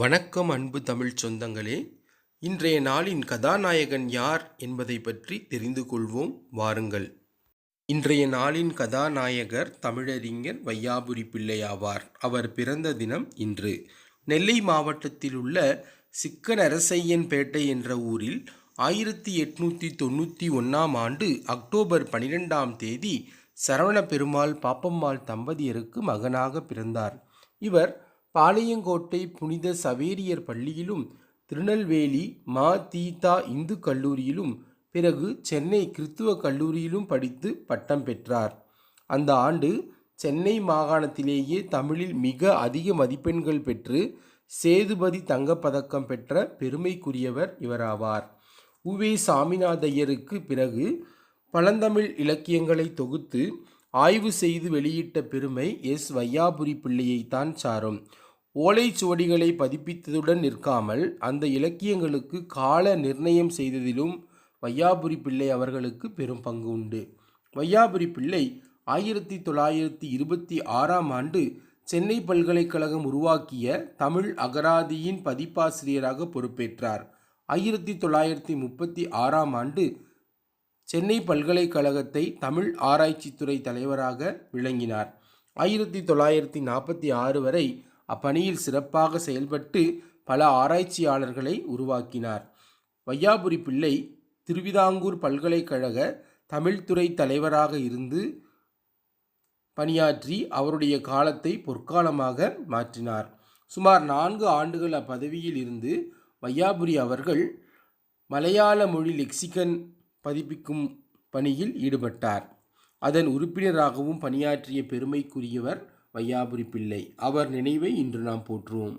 வணக்கம் அன்பு தமிழ் சொந்தங்களே. இன்றைய நாளின் கதாநாயகன் யார் என்பதை பற்றி தெரிந்து கொள்வோம் வாருங்கள். இன்றைய நாளின் கதாநாயகர் தமிழறிஞர் வையாபுரி பிள்ளை ஆவார். அவர் பிறந்த தினம் இன்று. நெல்லை மாவட்டத்தில் உள்ள சிக்கனரசையன்பேட்டை என்ற ஊரில் 1891ஆம் ஆண்டு அக்டோபர் 12ஆம் தேதி சரவண பெருமாள் பாப்பம்மாள் தம்பதியருக்கு மகனாக பிறந்தார். இவர் பாளையங்கோட்டை புனித சவேரியர் பள்ளியிலும் திருநெல்வேலி தி.த. இந்து கல்லூரியிலும் பிறகு சென்னை கிறித்துவ கல்லூரியிலும் படித்து பட்டம் பெற்றார். அந்த ஆண்டு சென்னை மாகாணத்திலேயே தமிழில் மிக அதிக மதிப்பெண்கள் பெற்று சேதுபதி தங்கப்பதக்கம் பெற்ற பெருமைக்குரியவர் இவராவார். உவே சாமிநாதையருக்கு பிறகு பழந்தமிழ் இலக்கியங்களை தொகுத்து ஆய்வு செய்து வெளியிட்ட பெருமை வையாபுரி பிள்ளையைத்தான் சாரும். ஓலைச்சுவடிகளை பதிப்பித்ததுடன் நிற்காமல் அந்த இலக்கியங்களுக்கு கால நிர்ணயம் செய்ததிலும் வையாபுரி பிள்ளை அவர்களுக்கு பெரும் பங்கு உண்டு. வையாபுரி பிள்ளை 1926ஆம் ஆண்டு சென்னை பல்கலைக்கழகம் உருவாக்கிய தமிழ் அகராதியின் பதிப்பாசிரியராக பொறுப்பேற்றார். 1936ஆம் ஆண்டு சென்னை பல்கலைக்கழகத்தை தமிழ் ஆராய்ச்சித்துறை தலைவராக விளங்கினார். 1946 வரை அப்பணியில் சிறப்பாக செயல்பட்டு பல ஆராய்ச்சியாளர்களை உருவாக்கினார். வையாபுரி பிள்ளை திருவிதாங்கூர் பல்கலைக்கழக தமிழ்துறை தலைவராக இருந்து பணியாற்றி அவருடைய காலத்தை பொற்காலமாக மாற்றினார். சுமார் 4 ஆண்டுகள் அப்பதவியில் இருந்து வையாபுரி அவர்கள் மலையாள மொழி லெக்சிகன் பதிப்பிக்கும் பணியில் ஈடுபட்டார். அதன் உறுப்பினராகவும் பணியாற்றிய பெருமைக்குரியவர் வையாபுரி பிள்ளை. அவர் நினைவை இன்று நாம் போற்றுவோம்.